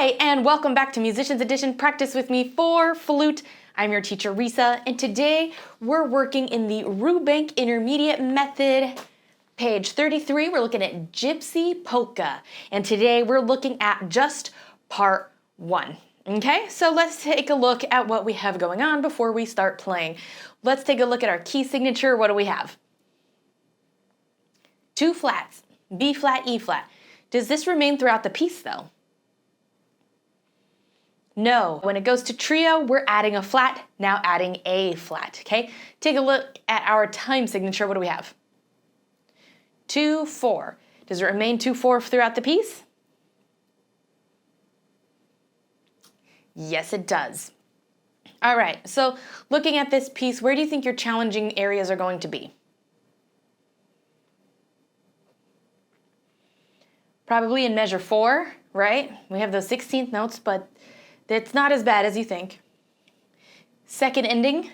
Hi, and welcome back to Musicians Edition Practice with Me for Flute. I'm your teacher, Reesa, and today we're working in the Rubank Intermediate Method. Page 33, we're looking at Gypsy Polka, and today we're looking at just part 1. Okay, so let's take a look at what we have going on before we start playing. Let's take a look at our key signature. What do we have? 2 flats, B flat, E flat. Does this remain throughout the piece though? No. When it goes to trio, we're adding a flat, now adding a flat, okay? Take a look at our time signature. What do we have? 2-4. Does it remain 2-4 throughout the piece? Yes, it does. All right, so looking at this piece, where do you think your challenging areas are going to be? Probably in measure 4, right? We have those 16th notes, but it's not as bad as you think. Second ending,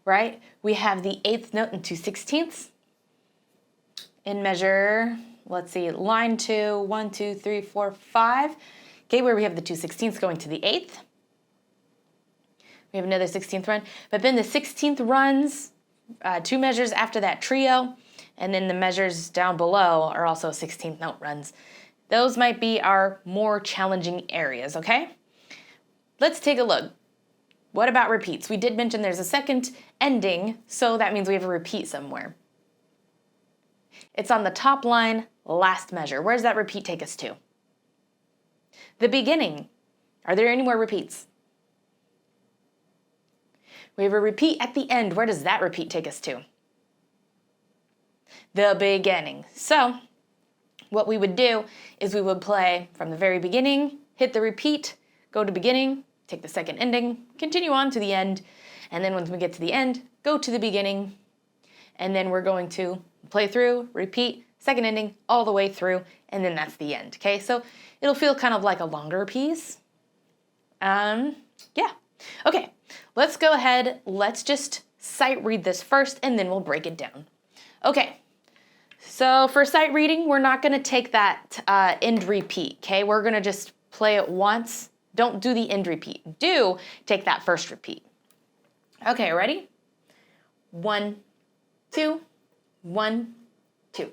right? We have the 8th note and 2/16. In measure, let's see, line 2, 1, 2, 3, 4, 5. Okay, where we have the 2/16 going to the 8th. We have another 16th run, but then the 16th runs 2 measures after that trio, and then the measures down below are also 16th note runs. Those might be our more challenging areas, okay? Let's take a look. What about repeats? We did mention there's a second ending, so that means we have a repeat somewhere. It's on the top line, last measure. Where does that repeat take us to? The beginning. Are there any more repeats? We have a repeat at the end. Where does that repeat take us to? The beginning. So what we would do is we would play from the very beginning, hit the repeat, go to beginning, take the second ending, continue on to the end, and then once we get to the end, go to the beginning, and then we're going to play through, repeat, second ending, all the way through, and then that's the end, okay? So it'll feel kind of like a longer piece. Yeah. Okay, let's go ahead, let's just sight read this first, and then we'll break it down. Okay, so for sight reading, we're not gonna take that end repeat, okay? We're gonna just play it once. Don't do the end repeat. Do take that first repeat. Okay, ready? 1, 2, 1, 2.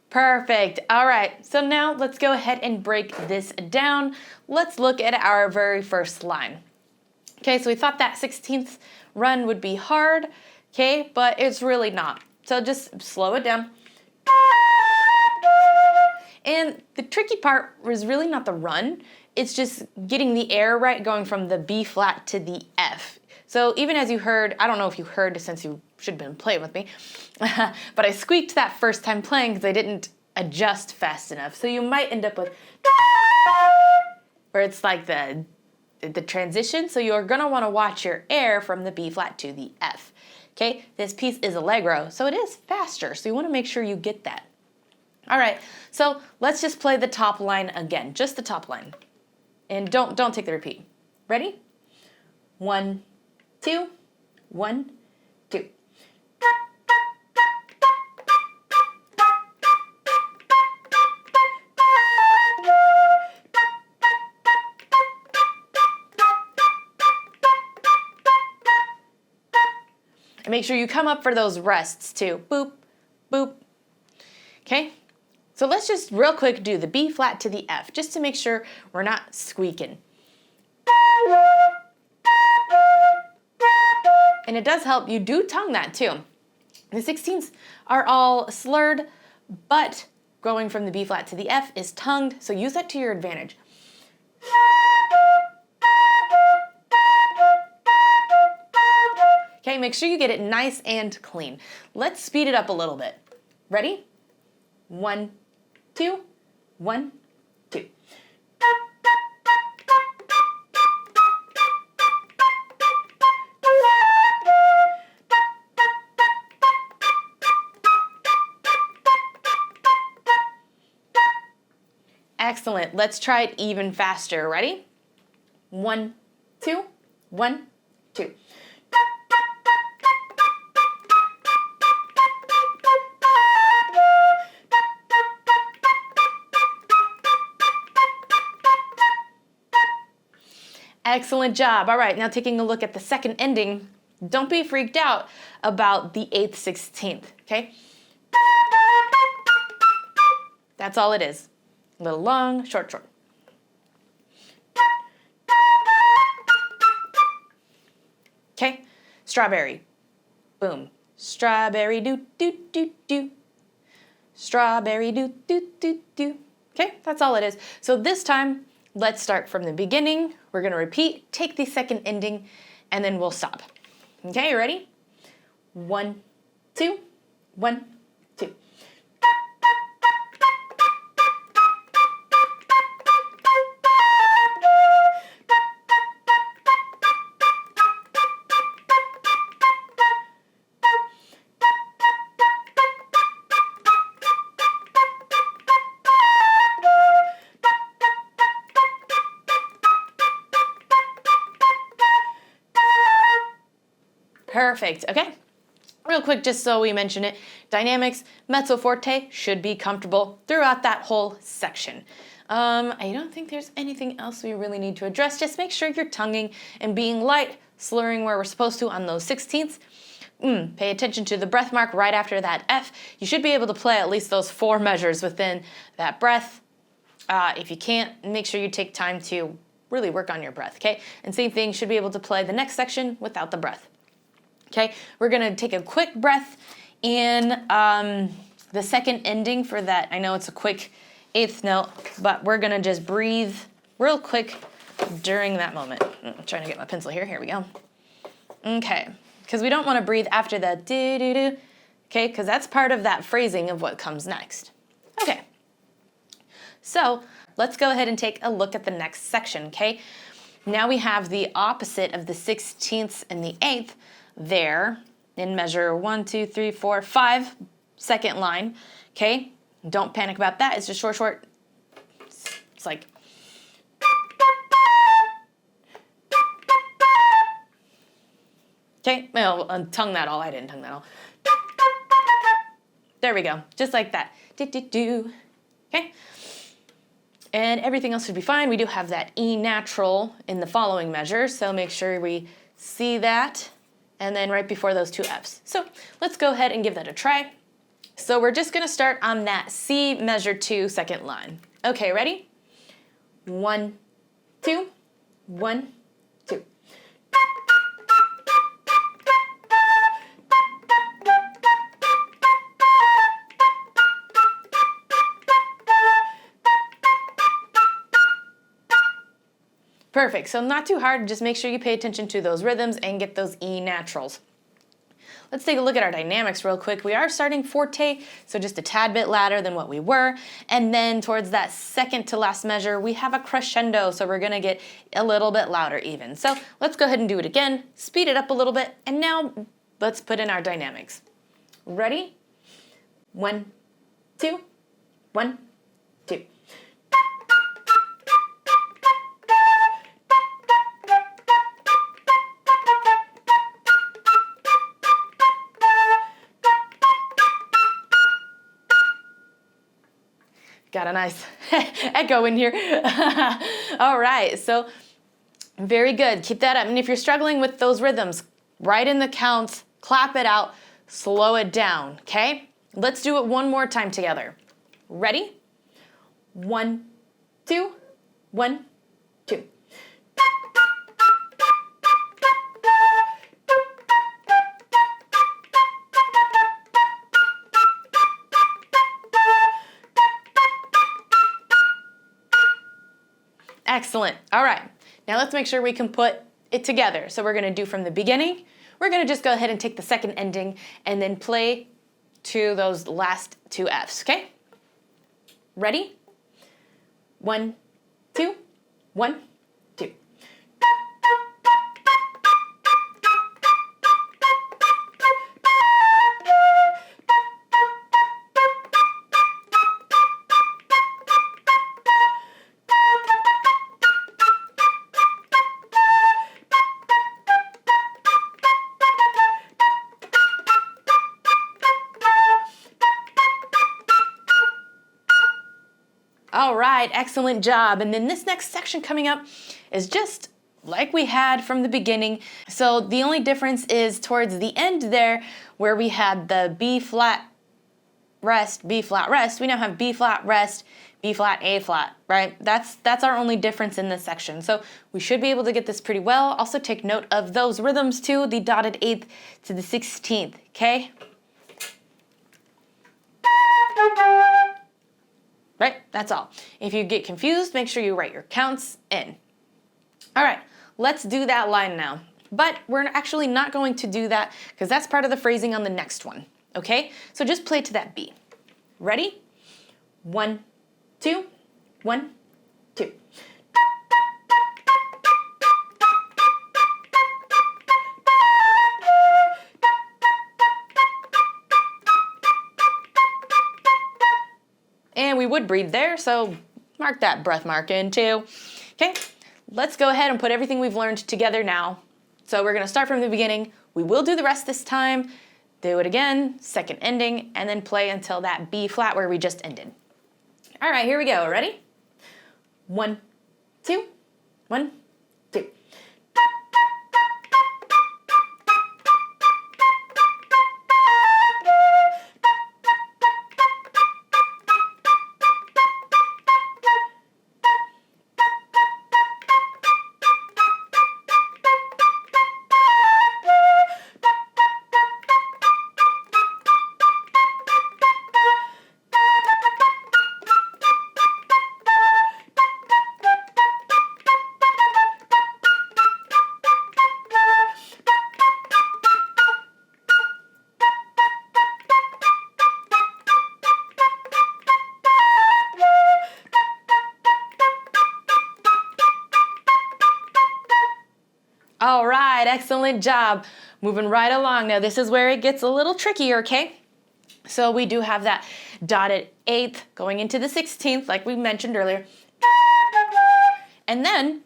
Perfect. All right, so now let's go ahead and break this down. Let's look at our very first line. Okay, so we thought that 16th run would be hard, okay, but it's really not. So just slow it down. And the tricky part was really not the run, it's just getting the air right, going from the B flat to the F. So even as you heard, I don't know if you heard since you should have been playing with me, but I squeaked that first time playing because I didn't adjust fast enough. So you might end up with, where it's like the transition. So you're gonna wanna watch your air from the B flat to the F. Okay, this piece is allegro, so it is faster. So you wanna make sure you get that. All right, so let's just play the top line again, just the top line. And don't take the repeat. Ready? 1, 2, 1, 2. And make sure you come up for those rests too. Boop, boop. Okay? So let's just real quick do the B flat to the F, just to make sure we're not squeaking. And it does help you do tongue that too. The 16ths are all slurred, but going from the B flat to the F is tongued, so use that to your advantage. Okay, make sure you get it nice and clean. Let's speed it up a little bit. Ready? 1, 2, 1, 2. Excellent. Let's try it even faster. Ready? 1, 2, 1, 2. Excellent job. All right, now taking a look at the second ending, don't be freaked out about the 8th 16th, okay? That's all it is. A little long, short, short. Okay, strawberry. Boom. Strawberry do do do do. Strawberry do do do do. Okay, that's all it is. So this time, let's start from the beginning. We're gonna repeat, take the second ending, and then we'll stop. Okay, you ready? 1, 2, 1, 2. Perfect, okay? Real quick, just so we mention it, dynamics, mezzo forte should be comfortable throughout that whole section. I don't think there's anything else we really need to address. Just make sure you're tonguing and being light, slurring where we're supposed to on those 16ths. Pay attention to the breath mark right after that F. You should be able to play at least those 4 measures within that breath. If you can't, make sure you take time to really work on your breath, okay? And same thing, should be able to play the next section without the breath. Okay, we're gonna take a quick breath in the second ending for that. I know it's a quick 8th note, but we're gonna just breathe real quick during that moment. I'm trying to get my pencil here, here we go. Okay, because we don't wanna breathe after the do-do-do, okay, because that's part of that phrasing of what comes next. Okay, so let's go ahead and take a look at the next section, okay? Now we have the opposite of the 16ths and the 8th, there in measure 1, 2, 3, 4, 5, second line, okay? Don't panic about that. It's just short, short. It's like. Okay, well, tongue that all. I didn't tongue that all. There we go, just like that. Do-do-do, okay? And everything else should be fine. We do have that E natural in the following measure, so make sure we see that. And then right before those 2 Fs. So let's go ahead and give that a try. So we're just gonna start on that C measure 2 second line. Okay, ready? 1, 2, 1, 2. Perfect, so not too hard, just make sure you pay attention to those rhythms and get those E naturals. Let's take a look at our dynamics real quick. We are starting forte, so just a tad bit louder than what we were. And then towards that second to last measure, we have a crescendo, so we're gonna get a little bit louder even. So let's go ahead and do it again, speed it up a little bit, and now let's put in our dynamics. Ready? 1, 2, 1, 2. got a nice echo in here. All right, so very good. Keep that up. And if you're struggling with those rhythms, write in the counts, clap it out, slow it down, okay? Let's do it one more time together. Ready? 1, 2, 1, 2. Excellent. All right. Now let's make sure we can put it together. So we're going to do from the beginning. We're going to just go ahead and take the second ending and then play to those last two Fs, okay? Ready? 1, 2, 1, 2. All right, excellent job. And then this next section coming up is just like we had from the beginning. So the only difference is towards the end there where we had the B flat rest, B flat rest, we now have B flat rest, B flat, A flat, right? That's our only difference in this section. So we should be able to get this pretty well. Also take note of those rhythms too, the dotted 8th to the 16th, okay? Right, that's all. If you get confused, make sure you write your counts in. All right, let's do that line now. But we're actually not going to do that because that's part of the phrasing on the next one, okay? So just play to that B. Ready? 1, 2, 1, 2. And we would breathe there, so mark that breath mark in too. Okay, let's go ahead and put everything we've learned together now. So we're gonna start from the beginning. We will do the rest this time, do it again, second ending, and then play until that B flat where we just ended. All right, here we go, ready? 1, 2, 1, 2. All right, excellent job. Moving right along. Now this is where it gets a little trickier, okay? So we do have that dotted 8th going into the 16th, like we mentioned earlier. And then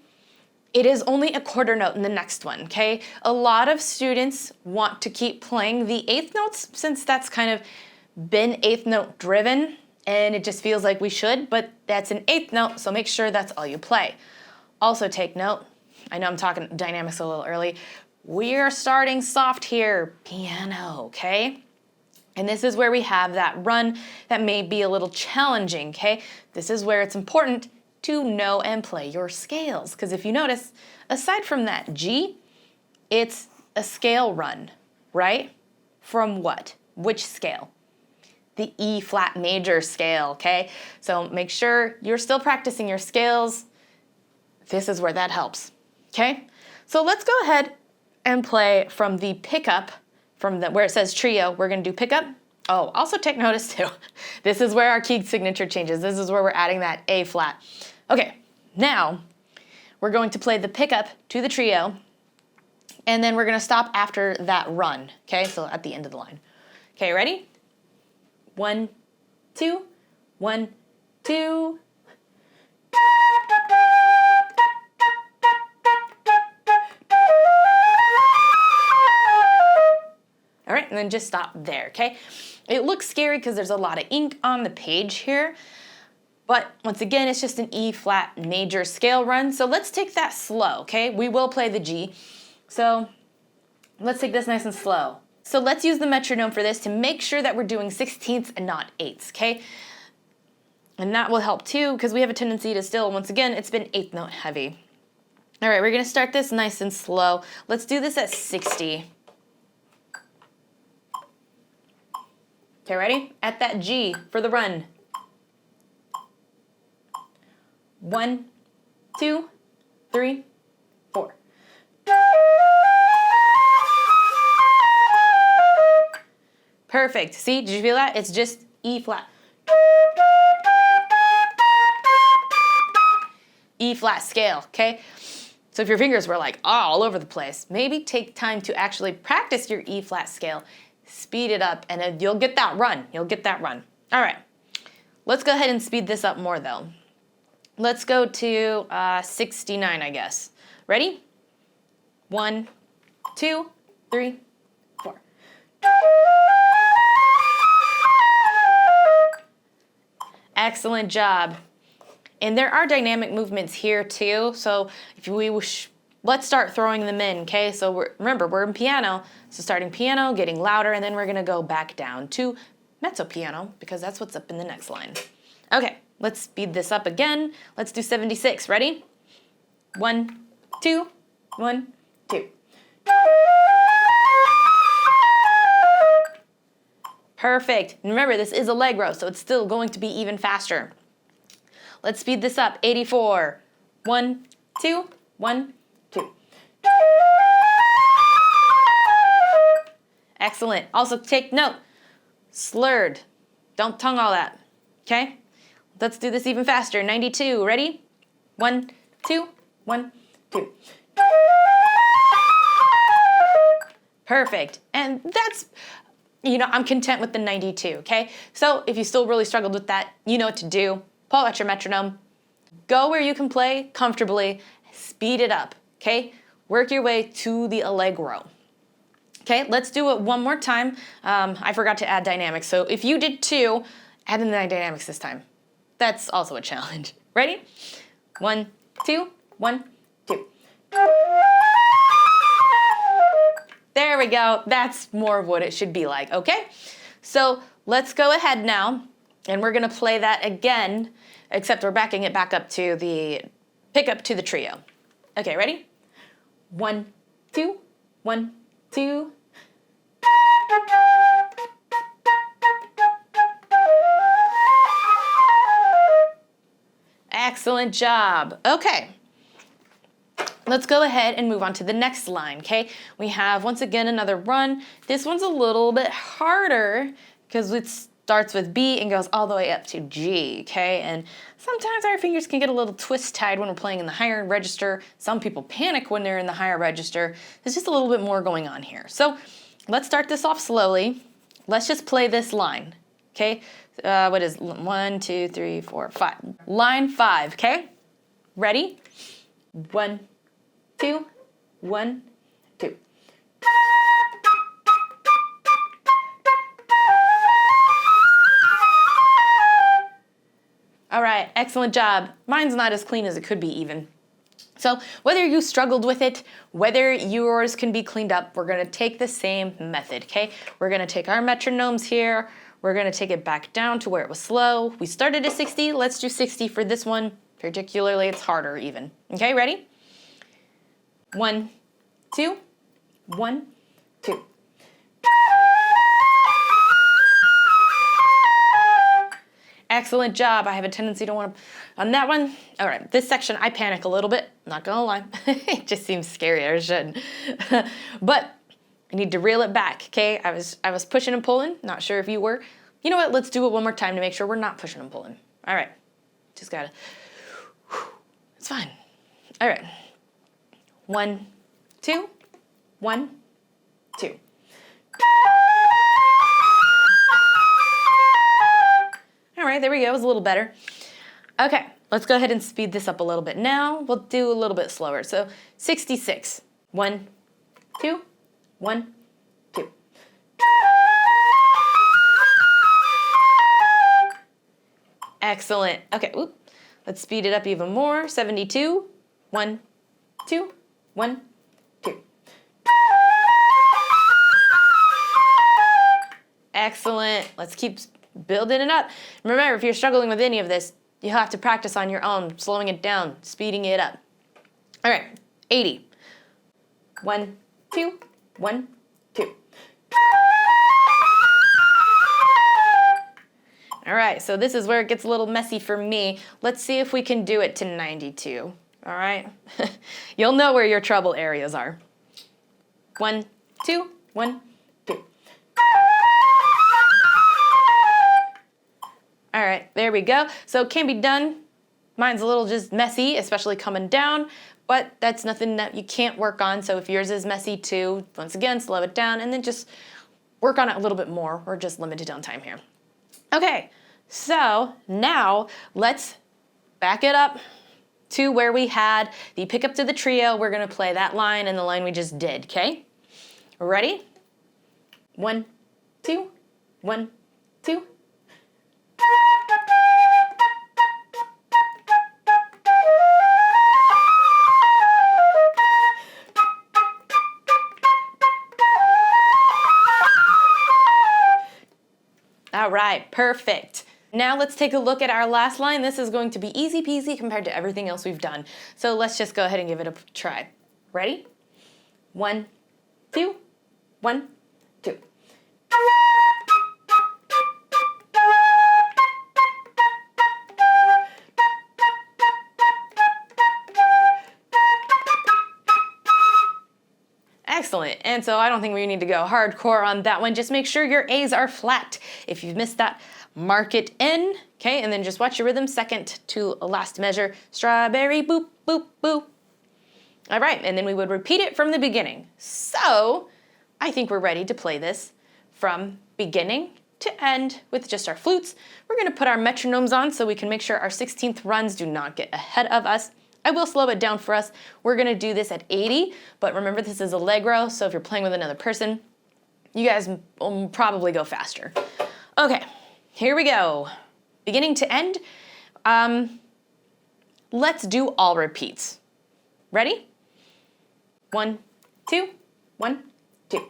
it is only a quarter note in the next one, okay? A lot of students want to keep playing the 8th notes since that's kind of been 8th note driven and it just feels like we should, but that's an 8th note, so make sure that's all you play. Also take note, I know I'm talking dynamics a little early. We are starting soft here, piano, okay? And this is where we have that run that may be a little challenging, okay? This is where it's important to know and play your scales. Because if you notice, aside from that G, it's a scale run, right? From what? Which scale? The E flat major scale, okay? So make sure you're still practicing your scales. This is where that helps. Okay, so let's go ahead and play from the pickup, from the where it says trio, we're gonna do pickup. Oh, also take notice too, this is where our key signature changes. This is where we're adding that A flat. Okay, now we're going to play the pickup to the trio, and then we're gonna stop after that run, okay, so at the end of the line. Okay, ready? 1, 2, 1, 2. All right, and then just stop there, okay? It looks scary because there's a lot of ink on the page here, But once again, it's just an E flat major scale run. So let's take that slow, okay? We will play the G. So let's take this nice and slow. So let's use the metronome for this to make sure that we're doing 16ths and not 8ths, okay? And that will help too, because we have a tendency to still, once again, it's been 8th note heavy. All right, we're gonna start this nice and slow. Let's do this at 60. Okay, ready? At that G for the run. 1, 2, 3, 4. Perfect. See, did you feel that? It's just E flat. E flat scale, okay? So if your fingers were like all over the place, maybe take time to actually practice your E flat scale, speed it up, and you'll get that run. You'll get that run. All right, let's go ahead and speed this up more though. Let's go to 69, I guess. Ready? 1, 2, 3, 4. Excellent job. And there are dynamic movements here too. So if we let's start throwing them in, okay? So remember, we're in piano. So starting piano, getting louder, and then we're gonna go back down to mezzo piano because that's what's up in the next line. Okay, let's speed this up again. Let's do 76, ready? 1, 2, 1, 2. Perfect. And remember, this is allegro, so it's still going to be even faster. Let's speed this up. 84. 1, 2, 1, 2. Excellent. Also take note. Slurred. Don't tongue all that. Okay? Let's do this even faster. 92. Ready? 1, 2, 1, 2. Perfect. And that's, I'm content with the 92, okay? So if you still really struggled with that, you know what to do. Pull out your metronome. Go where you can play comfortably. Speed it up, okay? Work your way to the allegro. Okay, let's do it one more time. I forgot to add dynamics, so if you did 2, add in the dynamics this time. That's also a challenge. Ready? 1, 2, 1, 2. There we go. That's more of what it should be like, okay? So let's go ahead now, and we're gonna play that again, except we're backing it back up to the pickup to the trio. Okay, ready? 1, 2, 1, 2. Excellent job. Okay. Let's go ahead and move on to the next line, okay? We have, once again, another run. This one's a little bit harder because it starts with B and goes all the way up to G, okay? And sometimes our fingers can get a little twist-tied when we're playing in the higher register. Some people panic when they're in the higher register. There's just a little bit more going on here. So let's start this off slowly. Let's just play this line, okay? What is 1, 2, 3, 4, 5? Line 5, okay? Ready? 1, 2, 1, 2. All right, excellent job. Mine's not as clean as it could be even. So whether you struggled with it, whether yours can be cleaned up, we're gonna take the same method, okay? We're gonna take our metronomes here, we're gonna take it back down to where it was slow. We started at 60, let's do 60 for this one. Particularly, it's harder even. Okay, ready? 1, 2, 1, 2. Excellent job. I have a tendency to want to, on that one, all right, this section, I panic a little bit, not gonna lie. It just seems scary, I shouldn't. But I need to reel it back, okay? I was pushing and pulling, not sure if you were. You know what, let's do it one more time to make sure we're not pushing and pulling. All right, just gotta, it's fine. All right, 1, 2, 1, 2. All right, there we go, it was a little better. Okay, let's go ahead and speed this up a little bit now. We'll do a little bit slower. So 66, 1, 2, 1, 2. Excellent. Okay, oop. Let's speed it up even more. 72. 1, 2, 1, 2. Excellent. Let's keep building it up. Remember, if you're struggling with any of this, you'll have to practice on your own, slowing it down, speeding it up. All right, 80. 1, 2, 1, 2. All right, so this is where it gets a little messy for me. Let's see if we can do it to 92. All right? You'll know where your trouble areas are. 1, 2, 1, 2. All right, there we go. So it can be done. Mine's a little just messy, especially coming down, but that's nothing that you can't work on. So if yours is messy too, once again, slow it down and then just work on it a little bit more. We're just limited on time here. Okay, so now let's back it up to where we had the pick up to the trio. We're gonna play that line and the line we just did, okay? Ready? 1, 2, 1, 2. All right, perfect. Now let's take a look at our last line. This is going to be easy peasy compared to everything else we've done. So let's just go ahead and give it a try. Ready? 1, 2, 1, 2. Excellent. And so I don't think we need to go hardcore on that one. Just make sure your A's are flat. If you've missed that, mark it in, okay? And then just watch your rhythm, second to last measure. Strawberry, boop, boop, boop. All right, and then we would repeat it from the beginning. So I think we're ready to play this from beginning to end with just our flutes. We're gonna put our metronomes on so we can make sure our 16th runs do not get ahead of us. I will slow it down for us. We're gonna do this at 80, but remember this is Allegro, so if you're playing with another person, you guys will probably go faster. Okay, here we go. Beginning to end, let's do all repeats. Ready? 1, 2, 1, 2.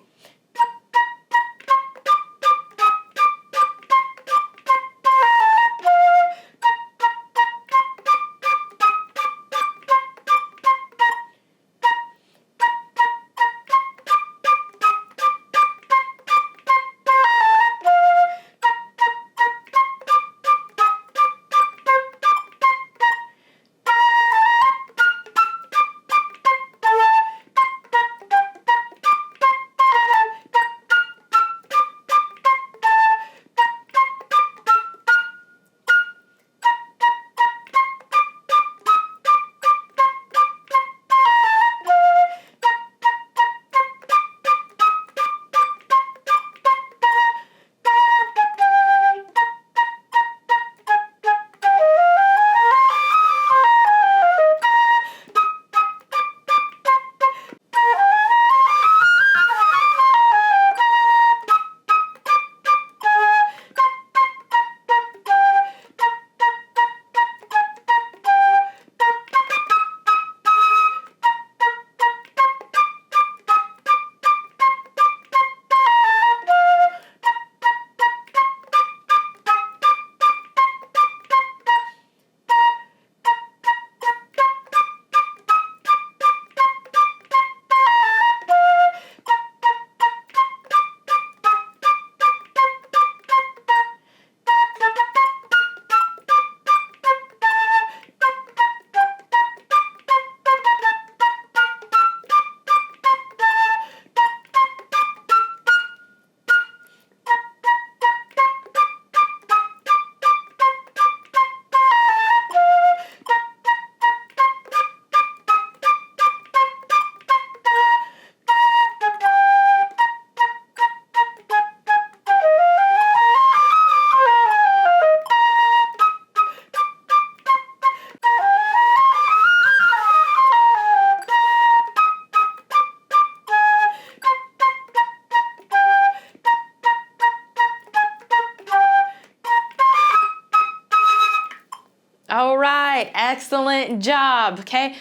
right, excellent job, okay?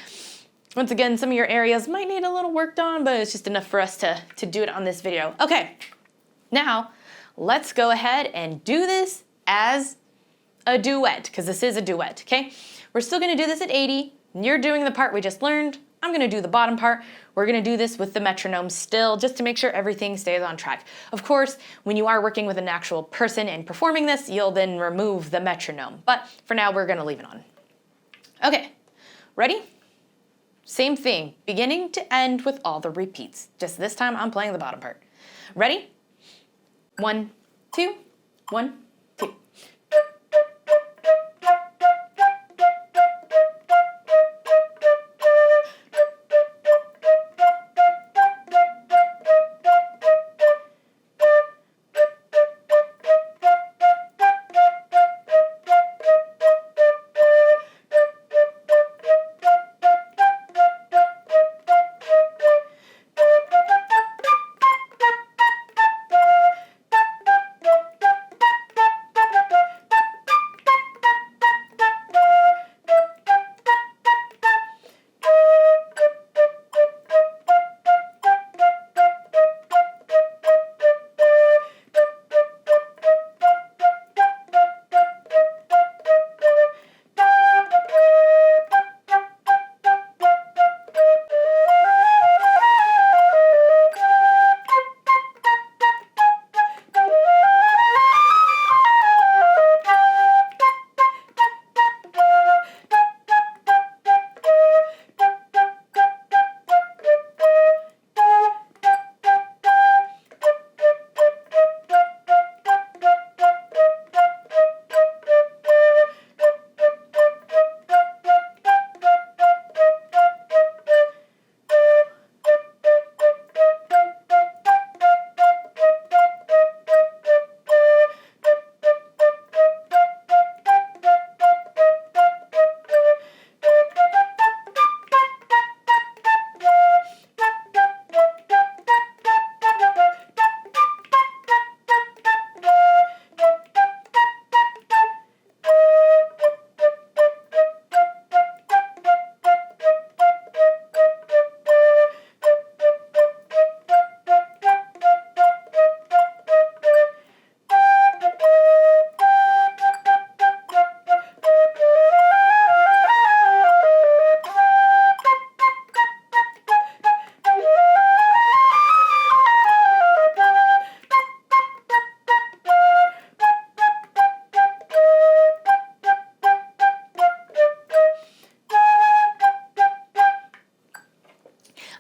Once again, some of your areas might need a little work done, but it's just enough for us to do it on this video. Okay, now let's go ahead and do this as a duet, because this is a duet, okay? We're still gonna do this at 80. You're doing the part we just learned. I'm gonna do the bottom part. We're gonna do this with the metronome still, just to make sure everything stays on track. Of course, when you are working with an actual person and performing this, you'll then remove the metronome. But for now, we're gonna leave it on. Okay, ready? Same thing, beginning to end with all the repeats. Just this time, I'm playing the bottom part. Ready? 1, 2, 1, 2.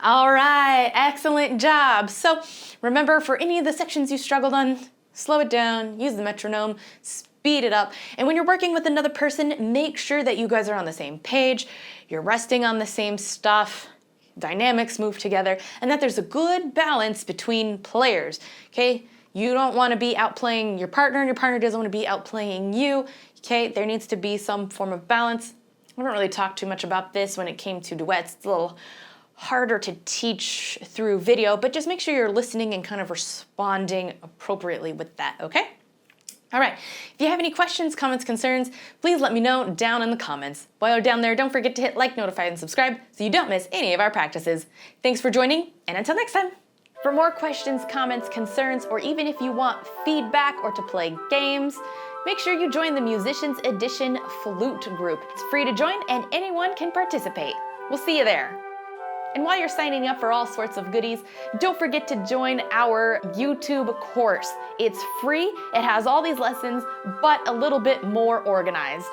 All right, excellent job. So remember, for any of the sections you struggled on, slow it down, use the metronome, speed it up. And when you're working with another person, make sure that you guys are on the same page, you're resting on the same stuff, dynamics move together, and that there's a good balance between players, okay? You don't want to be outplaying your partner, and your partner doesn't want to be outplaying you, okay? There needs to be some form of balance. I haven't really talked too much about this when it came to duets. It's a little harder to teach through video, but just make sure you're listening and kind of responding appropriately with that, okay? All right, if you have any questions, comments, concerns, please let me know down in the comments. While you're down there, don't forget to hit like, notify, and subscribe so you don't miss any of our practices. Thanks for joining, and until next time. For more questions, comments, concerns, or even if you want feedback or to play games, make sure you join the Musicians Edition Flute group. It's free to join and anyone can participate. We'll see you there. And while you're signing up for all sorts of goodies, don't forget to join our YouTube course. It's free, it has all these lessons, but a little bit more organized.